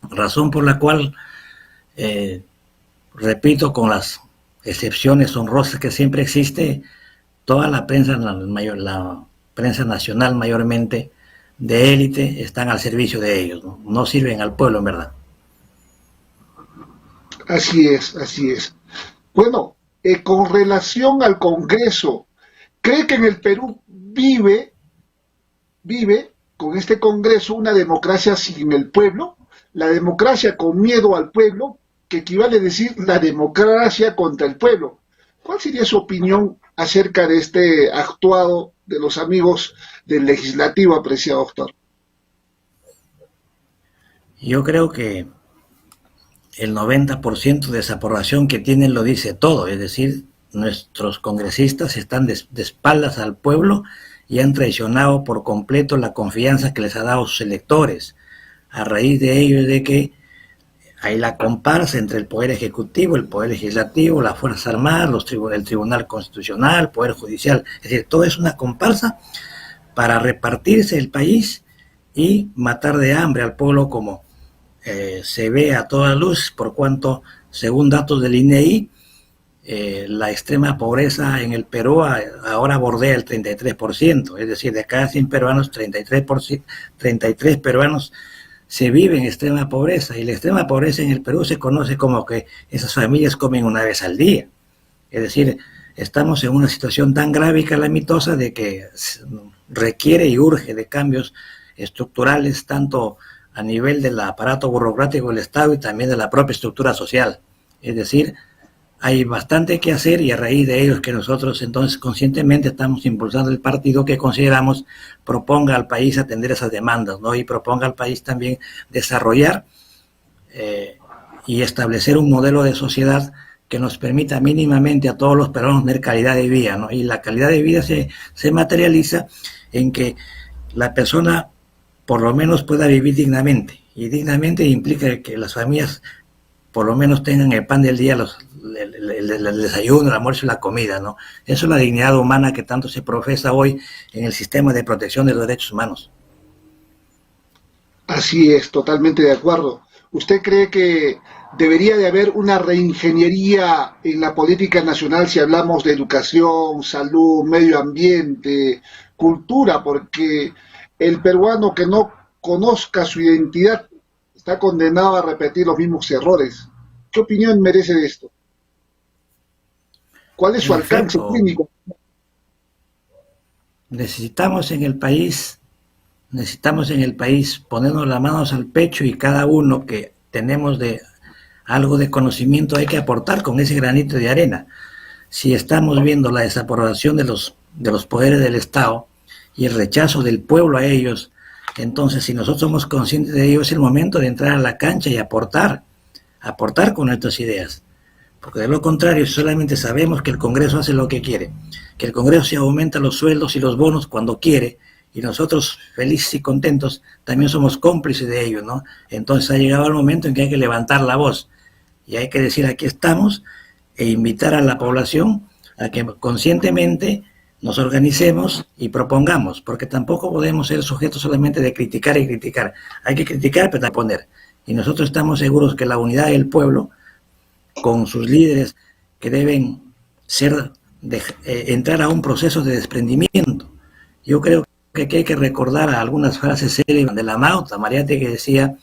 Razón por la cual, repito, con las excepciones honrosas que siempre existe, toda la prensa nacional mayormente de élite están al servicio de ellos, ¿no? No sirven al pueblo, en verdad. Así es, así es. Bueno, con relación al Congreso, ¿cree que en el Perú vive con este Congreso una democracia sin el pueblo? La democracia con miedo al pueblo, que equivale a decir la democracia contra el pueblo. ¿Cuál sería su opinión acerca de este actuado de los amigos del legislativo, apreciado doctor? Yo creo que el 90% de esa aprobación que tienen lo dice todo, es decir, nuestros congresistas están de espaldas al pueblo y han traicionado por completo la confianza que les ha dado sus electores. A raíz de ello es de que hay la comparsa entre el Poder Ejecutivo, el Poder Legislativo, las Fuerzas Armadas, el Tribunal Constitucional, el Poder Judicial. Es decir, todo es una comparsa para repartirse el país y matar de hambre al pueblo como se ve a toda luz, por cuanto, según datos del INEI, la extrema pobreza en el Perú ahora bordea el 33%, es decir, de cada 100 peruanos, 33 peruanos se vive en extrema pobreza, y la extrema pobreza en el Perú se conoce como que esas familias comen una vez al día. Es decir, estamos en una situación tan grave y calamitosa de que requiere y urge de cambios estructurales, tanto a nivel del aparato burocrático del Estado y también de la propia estructura social. Es decir, hay bastante que hacer, y a raíz de ello es que nosotros entonces conscientemente estamos impulsando el partido que consideramos proponga al país atender esas demandas, ¿no? Y proponga al país también desarrollar y establecer un modelo de sociedad que nos permita mínimamente a todos los peruanos tener calidad de vida, ¿no? Y la calidad de vida se materializa en que la persona por lo menos pueda vivir dignamente, y dignamente implica que las familias por lo menos tengan el pan del día, el desayuno, el almuerzo y la comida, ¿no? Eso es la dignidad humana que tanto se profesa hoy en el sistema de protección de los derechos humanos. Así es, totalmente de acuerdo. ¿Usted cree que debería de haber una reingeniería en la política nacional si hablamos de educación, salud, medio ambiente, cultura? Porque el peruano que no conozca su identidad está condenado a repetir los mismos errores. ¿Qué opinión merece de esto? ¿Cuál es su alcance clínico? Necesitamos en el país ponernos las manos al pecho, y cada uno que tenemos de algo de conocimiento hay que aportar con ese granito de arena. Si estamos viendo la desaprobación de los poderes del Estado y el rechazo del pueblo a ellos, entonces si nosotros somos conscientes de ello, es el momento de entrar a la cancha y aportar con nuestras ideas. Porque de lo contrario, solamente sabemos que el Congreso hace lo que quiere, que el Congreso se aumenta los sueldos y los bonos cuando quiere, y nosotros felices y contentos también somos cómplices de ello, ¿no? Entonces ha llegado el momento en que hay que levantar la voz y hay que decir aquí estamos, e invitar a la población a que conscientemente nos organicemos y propongamos, porque tampoco podemos ser sujetos solamente de criticar y criticar. Hay que criticar pero también poner, y nosotros estamos seguros que la unidad del pueblo, con sus líderes que deben entrar a un proceso de desprendimiento. Yo creo que aquí hay que recordar a algunas frases célebres de la Mauta Mariate, que decía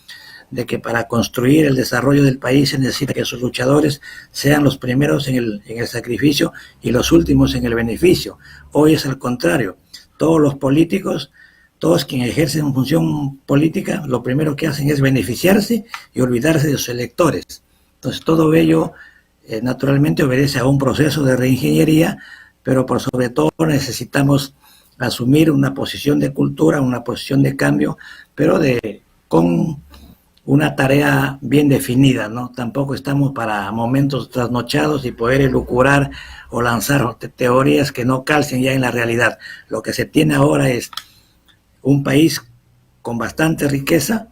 de que para construir el desarrollo del país se necesita que sus luchadores sean los primeros en el sacrificio y los últimos en el beneficio. Hoy es al contrario. Todos los políticos, todos quienes ejercen función política, lo primero que hacen es beneficiarse y olvidarse de sus electores. Entonces todo ello naturalmente obedece a un proceso de reingeniería, pero por sobre todo necesitamos asumir una posición de cultura, una posición de cambio, pero con una tarea bien definida, ¿no? Tampoco estamos para momentos trasnochados y poder elucubrar o lanzar teorías que no calcen ya en la realidad. Lo que se tiene ahora es un país con bastante riqueza,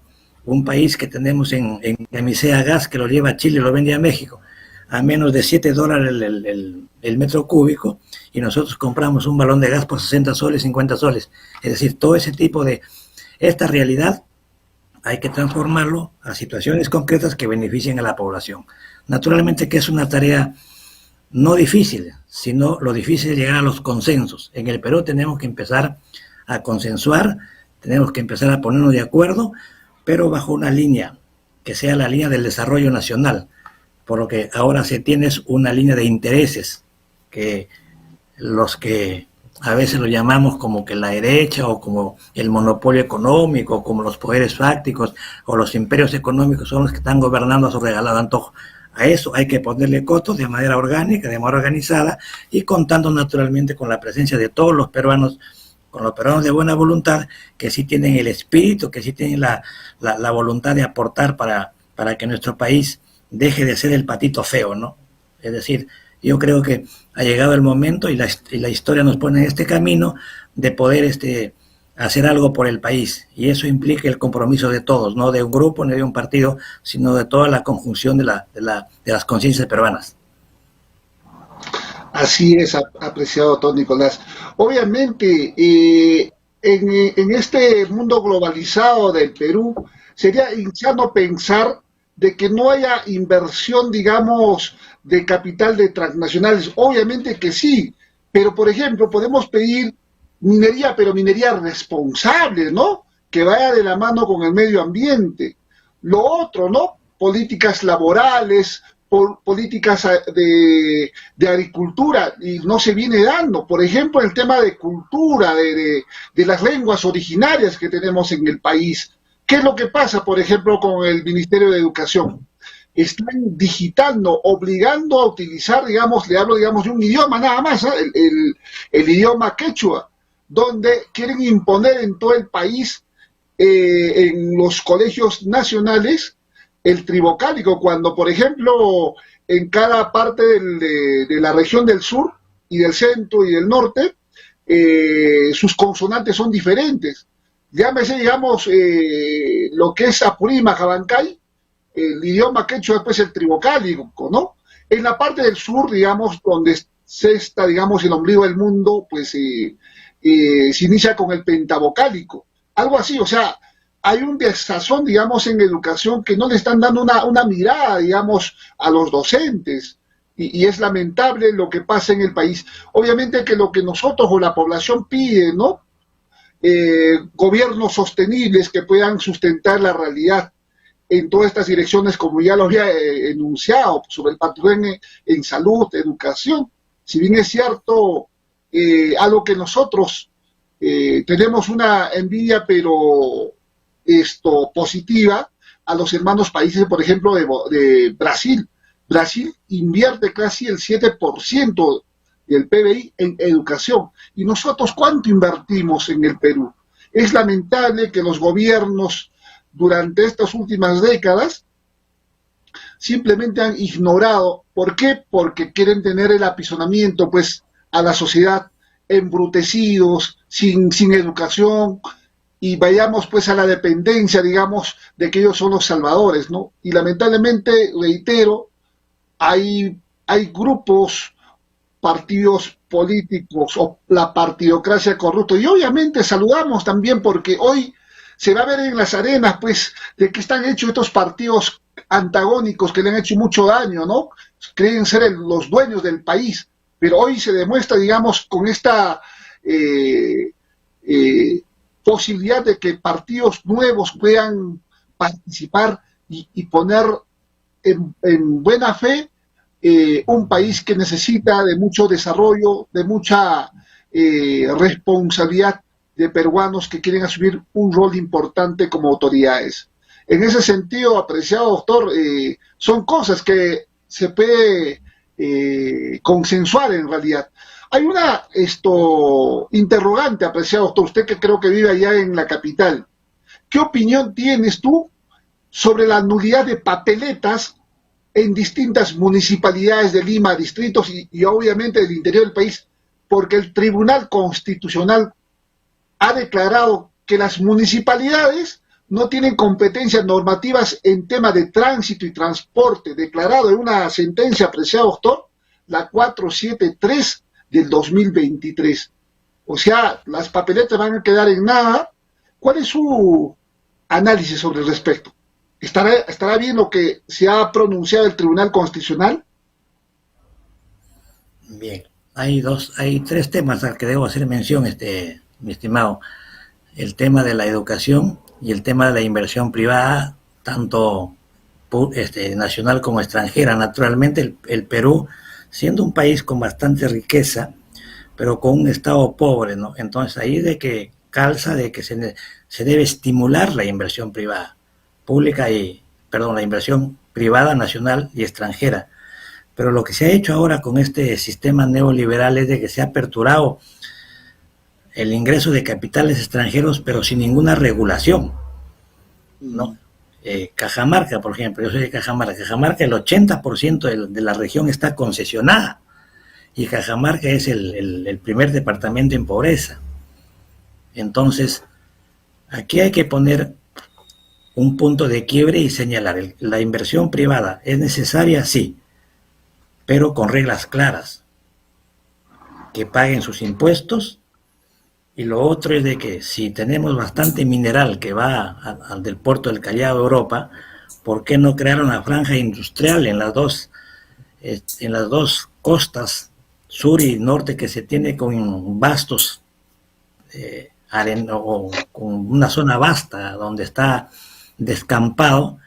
un país que tenemos en Misea Gas, que lo lleva a Chile y lo vende a México a menos de $7 el metro cúbico, y nosotros compramos un balón de gas por 60 soles, 50 soles. Es decir, todo ese tipo de esta realidad hay que transformarlo a situaciones concretas que beneficien a la población. Naturalmente que es una tarea no difícil, sino lo difícil es llegar a los consensos. En el Perú tenemos que empezar a consensuar, tenemos que empezar a ponernos de acuerdo, pero bajo una línea que sea la línea del desarrollo nacional, por lo que ahora se tiene es una línea de intereses, que los que a veces lo llamamos como que la derecha, o como el monopolio económico, como los poderes fácticos o los imperios económicos, son los que están gobernando a su regalado antojo. A eso hay que ponerle costos de manera orgánica, de manera organizada y contando naturalmente con la presencia de todos los peruanos, con los peruanos de buena voluntad, que sí tienen el espíritu, que sí tienen la voluntad de aportar para que nuestro país deje de ser el patito feo, ¿no? Es decir, yo creo que ha llegado el momento y la historia nos pone en este camino de poder hacer algo por el país, y eso implica el compromiso de todos, no de un grupo ni de un partido, sino de toda la conjunción de las conciencias peruanas. Así es, apreciado doctor Nicolás. Obviamente, en este mundo globalizado del Perú, sería insano pensar de que no haya inversión, digamos, de capital de transnacionales. Obviamente que sí, pero por ejemplo, podemos pedir minería, pero minería responsable, ¿no? Que vaya de la mano con el medio ambiente. Lo otro, ¿no? Políticas laborales, políticas de agricultura, y no se viene dando. Por ejemplo, el tema de cultura, de las lenguas originarias que tenemos en el país. ¿Qué es lo que pasa, por ejemplo, con el Ministerio de Educación? Están digitando, obligando a utilizar, digamos, le hablo, digamos, de un idioma nada más, ¿eh? El idioma quechua, donde quieren imponer en todo el país, en los colegios nacionales, el trivocálico, cuando, por ejemplo, en cada parte de la región del sur y del centro y del norte, sus consonantes son diferentes. Llámese, digamos, lo que es Apurímac, Abancay, el idioma quechua, después el trivocálico, ¿no? En la parte del sur, digamos, donde se está, digamos, el ombligo del mundo, pues se inicia con el pentavocálico. Algo así, o sea, hay un desazón, digamos, en educación que no le están dando una mirada, digamos, a los docentes. Y es lamentable lo que pasa en el país. Obviamente que lo que nosotros o la población pide, ¿no? Gobiernos sostenibles que puedan sustentar la realidad en todas estas direcciones, como ya lo había enunciado, sobre el patrón en salud, educación. Si bien es cierto, algo que nosotros tenemos una envidia, pero positiva, a los hermanos países, por ejemplo, de Brasil. Brasil invierte casi el 7% del PBI en educación. ¿Y nosotros cuánto invertimos en el Perú? Es lamentable que los gobiernos durante estas últimas décadas simplemente han ignorado. ¿Por qué? Porque quieren tener el apisonamiento, pues, a la sociedad, embrutecidos, sin educación, y vayamos pues a la dependencia, digamos, de que ellos son los salvadores, ¿no? Y lamentablemente, reitero, hay grupos, partidos políticos o la partidocracia corrupta, y obviamente saludamos también porque hoy se va a ver en las arenas, pues, de que están hechos estos partidos antagónicos que le han hecho mucho daño, ¿no? Creen ser los dueños del país, pero hoy se demuestra, digamos, con esta posibilidad de que partidos nuevos puedan participar y poner en buena fe un país que necesita de mucho desarrollo, de mucha responsabilidad de peruanos que quieren asumir un rol importante como autoridades. En ese sentido, apreciado doctor, son cosas que se puede consensuar en realidad. Hay una interrogante, apreciado doctor, usted que creo que vive allá en la capital. ¿Qué opinión tienes tú sobre la nulidad de papeletas en distintas municipalidades de Lima, distritos y obviamente del interior del país? Porque el Tribunal Constitucional ha declarado que las municipalidades no tienen competencias normativas en tema de tránsito y transporte, declarado en una sentencia, apreciado doctor, la 473 del 2023. O sea, las papeletas van a quedar en nada. ¿Cuál es su análisis sobre el respecto? ¿Estará bien lo que se ha pronunciado el Tribunal Constitucional? Bien, hay tres temas al que debo hacer mención, mi estimado. El tema de la educación y el tema de la inversión privada, tanto nacional como extranjera. Naturalmente, el Perú, siendo un país con bastante riqueza, pero con un Estado pobre, ¿no? Entonces ahí de que calza de que se debe estimular la inversión privada, pública y la inversión privada, nacional y extranjera. Pero lo que se ha hecho ahora con este sistema neoliberal es de que se ha aperturado el ingreso de capitales extranjeros, pero sin ninguna regulación, ¿no? Cajamarca, por ejemplo, yo soy de Cajamarca. Cajamarca, el 80% de la región está concesionada, y Cajamarca es el primer departamento en pobreza. Entonces, aquí hay que poner un punto de quiebre y señalar, la inversión privada es necesaria, sí, pero con reglas claras, que paguen sus impuestos. Y lo otro es de que si tenemos bastante mineral que va al del puerto del Callao, Europa, ¿por qué no crear una franja industrial en las dos costas, sur y norte, que se tiene con vastos o con una zona vasta donde está descampado,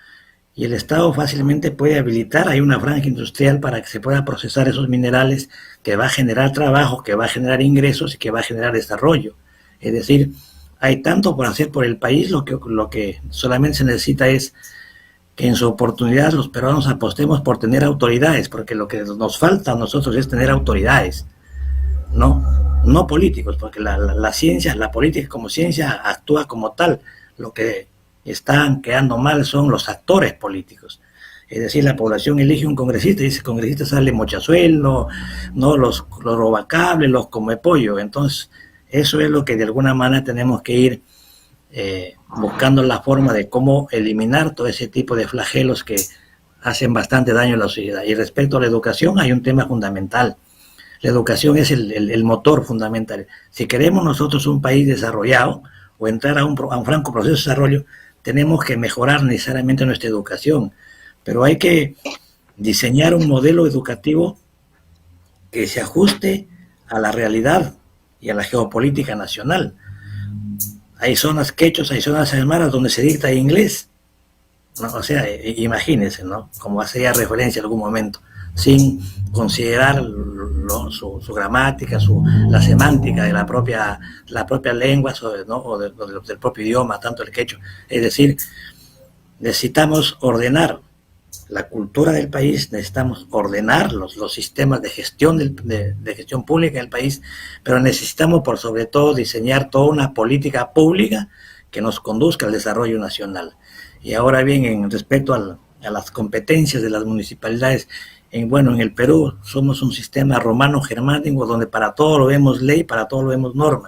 y el Estado fácilmente puede habilitar ahí una franja industrial para que se pueda procesar esos minerales, que va a generar trabajo, que va a generar ingresos y que va a generar desarrollo? Es decir, hay tanto por hacer por el país. Lo que solamente se necesita es que en su oportunidad los peruanos apostemos por tener autoridades, porque lo que nos falta a nosotros es tener autoridades, no políticos, porque la ciencia, la política como ciencia actúa como tal. Lo que están quedando mal son los actores políticos. Es decir, la población elige un congresista y ese congresista sale mochazuelo, no los robacables, los come pollo. Entonces, eso es lo que de alguna manera tenemos que ir buscando la forma de cómo eliminar todo ese tipo de flagelos que hacen bastante daño a la sociedad. Y respecto a la educación, hay un tema fundamental. La educación es el motor fundamental. Si queremos nosotros un país desarrollado o entrar a un franco proceso de desarrollo, tenemos que mejorar necesariamente nuestra educación. Pero hay que diseñar un modelo educativo que se ajuste a la realidad y a la geopolítica nacional. Hay zonas quechos, hay zonas aymaras donde se dicta inglés, ¿no? O sea, imagínense, ¿no? Como hacía referencia en algún momento, sin considerar su gramática, la semántica de la propia lengua, ¿no? o del propio idioma, tanto el quechua. Es decir, necesitamos ordenar la cultura del país, necesitamos ordenar los sistemas de gestión de gestión pública del país, pero necesitamos por sobre todo diseñar toda una política pública que nos conduzca al desarrollo nacional. Y ahora bien, en respecto a las competencias de las municipalidades, en el Perú somos un sistema romano-germánico donde para todo lo vemos ley, para todo lo vemos norma.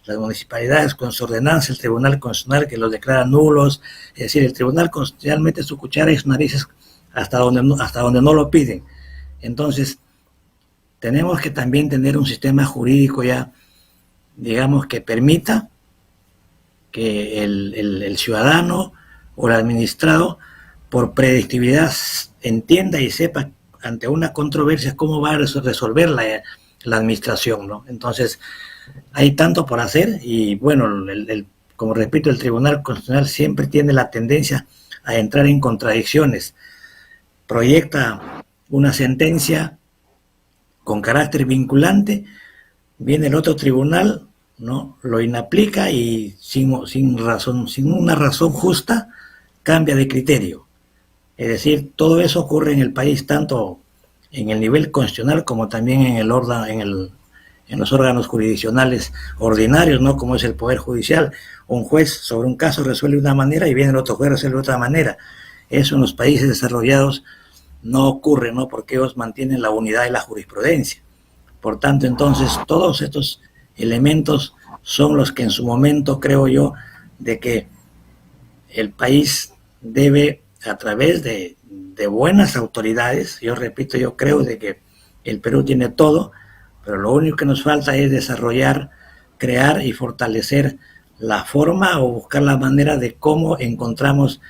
Las municipalidades con su ordenanza, el Tribunal Constitucional que los declara nulos, es decir, el Tribunal Constitucional mete su cuchara y sus narices hasta donde no lo piden. Entonces, tenemos que también tener un sistema jurídico ya, digamos, que permita que el ciudadano o el administrado, por predictibilidad, entienda y sepa ante una controversia cómo va a resolver la administración, ¿no? Entonces, hay tanto por hacer y como repito, el Tribunal Constitucional siempre tiene la tendencia a entrar en contradicciones. Proyecta una sentencia con carácter vinculante, viene el otro tribunal, ¿no? Lo inaplica y sin una razón justa, cambia de criterio. Es decir, todo eso ocurre en el país, tanto en el nivel constitucional como también en los órganos jurisdiccionales ordinarios, ¿no? Como es el Poder Judicial. Un juez sobre un caso resuelve de una manera y viene el otro juez y resuelve de otra manera. Eso en los países desarrollados no ocurre, ¿no? Porque ellos mantienen la unidad de la jurisprudencia. Por tanto, entonces, todos estos elementos son los que en su momento, creo yo, de que el país debe, a través de buenas autoridades, yo repito, yo creo de que el Perú tiene todo, pero lo único que nos falta es desarrollar, crear y fortalecer la forma o buscar la manera de cómo encontramos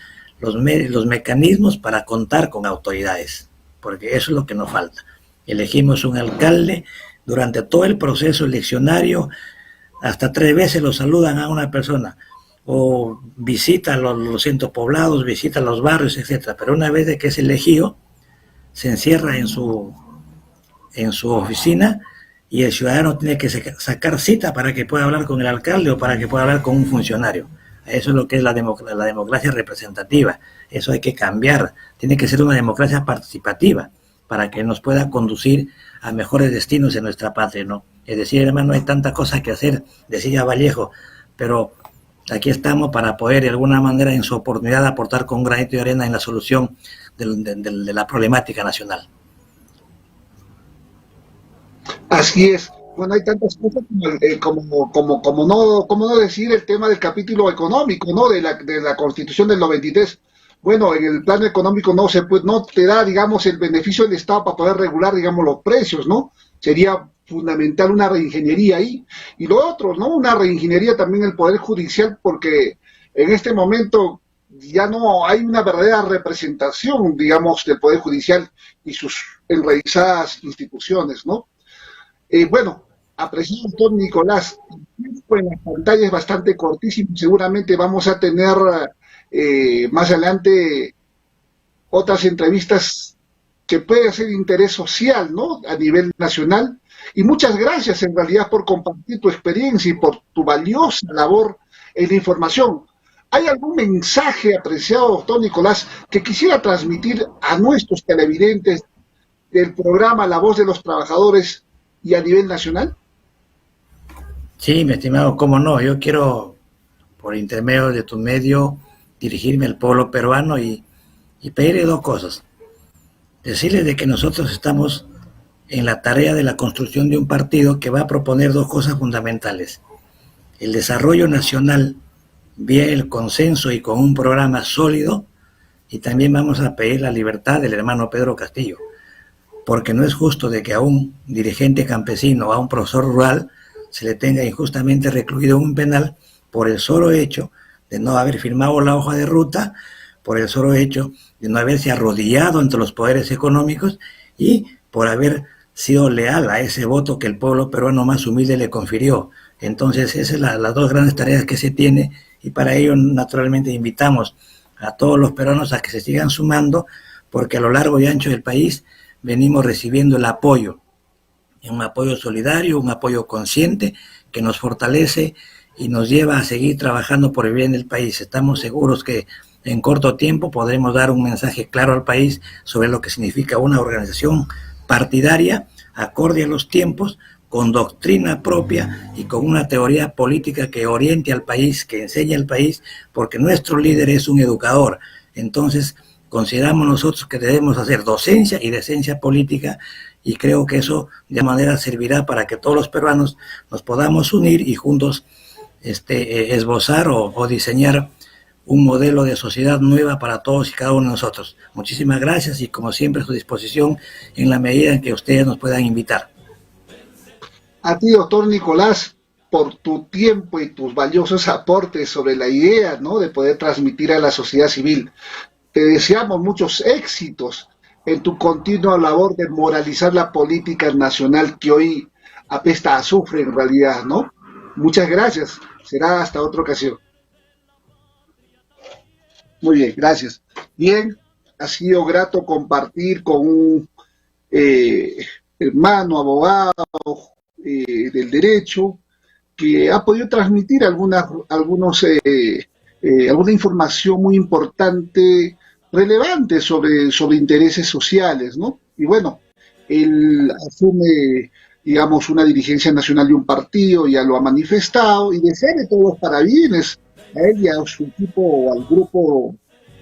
los mecanismos para contar con autoridades, porque eso es lo que nos falta. Elegimos un alcalde, durante todo el proceso eleccionario, hasta 3 veces lo saludan a una persona, o visita los centros poblados, visita los barrios, etcétera. Pero una vez de que es elegido, se encierra en su oficina y el ciudadano tiene que sacar cita para que pueda hablar con el alcalde o para que pueda hablar con un funcionario. Eso es lo que es la democracia representativa. Eso hay que cambiar. Tiene que ser una democracia participativa para que nos pueda conducir a mejores destinos en nuestra patria, ¿no? Es decir, hermano, hay tantas cosas que hacer, decía Vallejo, pero aquí estamos para poder de alguna manera en su oportunidad aportar con un granito de arena en la solución de la problemática nacional. Así es. Bueno, hay tantas cosas como no decir el tema del capítulo económico, ¿no? De la Constitución del 93. Bueno, en el plano económico no te da, digamos, el beneficio del Estado para poder regular, digamos, los precios, ¿no? Sería fundamental una reingeniería ahí. Y lo otro, ¿no? Una reingeniería también el Poder Judicial, porque en este momento ya no hay una verdadera representación, digamos, del Poder Judicial y sus enraizadas instituciones, ¿no? Bueno, apreciado doctor Nicolás, en la pantalla es bastante cortísimo, seguramente vamos a tener más adelante otras entrevistas que pueden ser de interés social, ¿no? A nivel nacional. Y muchas gracias en realidad por compartir tu experiencia y por tu valiosa labor en la información. ¿Hay algún mensaje, apreciado doctor Nicolás, que quisiera transmitir a nuestros televidentes del programa La Voz de los Trabajadores y a nivel nacional? Sí, mi estimado, cómo no. Yo quiero, por intermedio de tu medio, dirigirme al pueblo peruano y pedirle dos cosas. Decirles de que nosotros estamos en la tarea de la construcción de un partido que va a proponer dos cosas fundamentales: el desarrollo nacional vía el consenso y con un programa sólido, y también vamos a pedir la libertad del hermano Pedro Castillo, porque no es justo de que a un dirigente campesino o a un profesor rural se le tenga injustamente recluido en un penal por el solo hecho de no haber firmado la hoja de ruta, por el solo hecho de no haberse arrodillado ante los poderes económicos y por haber sido leal a ese voto que el pueblo peruano más humilde le confirió. Entonces, esas son las dos grandes tareas que se tiene, y para ello naturalmente invitamos a todos los peruanos a que se sigan sumando, porque a lo largo y ancho del país venimos recibiendo el apoyo, un apoyo solidario, un apoyo consciente que nos fortalece y nos lleva a seguir trabajando por el bien del país. Estamos seguros que en corto tiempo podremos dar un mensaje claro al país sobre lo que significa una organización partidaria, acorde a los tiempos, con doctrina propia y con una teoría política que oriente al país, que enseñe al país, porque nuestro líder es un educador. Entonces, consideramos nosotros que debemos hacer docencia y decencia política, y creo que eso de manera servirá para que todos los peruanos nos podamos unir y juntos esbozar o diseñar un modelo de sociedad nueva para todos y cada uno de nosotros. Muchísimas gracias, y como siempre a su disposición en la medida en que ustedes nos puedan invitar. A ti, doctor Nicolás, por tu tiempo y tus valiosos aportes sobre la idea, ¿no?, de poder transmitir a la sociedad civil. Te deseamos muchos éxitos en tu continua labor de moralizar la política nacional que hoy apesta a azufre en realidad, ¿no? Muchas gracias. Será hasta otra ocasión. Muy bien, gracias. Bien, ha sido grato compartir con un hermano, abogado del derecho, que ha podido transmitir alguna información muy importante, relevante sobre intereses sociales, ¿no? Y bueno, él asume, digamos, una dirigencia nacional de un partido, ya lo ha manifestado, y desea de todos los parabienes a él y a su equipo o al grupo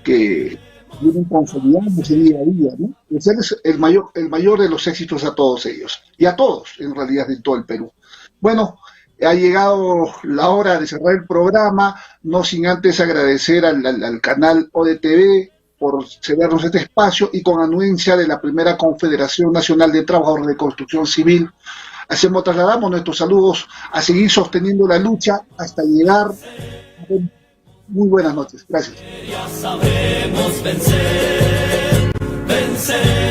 que vienen consolidando ese día a día, ¿no? Desearles el mayor de los éxitos a todos ellos, y a todos, en realidad, de todo el Perú. Bueno, ha llegado la hora de cerrar el programa, no sin antes agradecer al canal ODTV por cedernos este espacio, y con anuencia de la primera Confederación Nacional de Trabajadores de Construcción Civil, trasladamos nuestros saludos a seguir sosteniendo la lucha hasta llegar. Muy buenas noches, gracias. Ya sabemos vencer, vencer.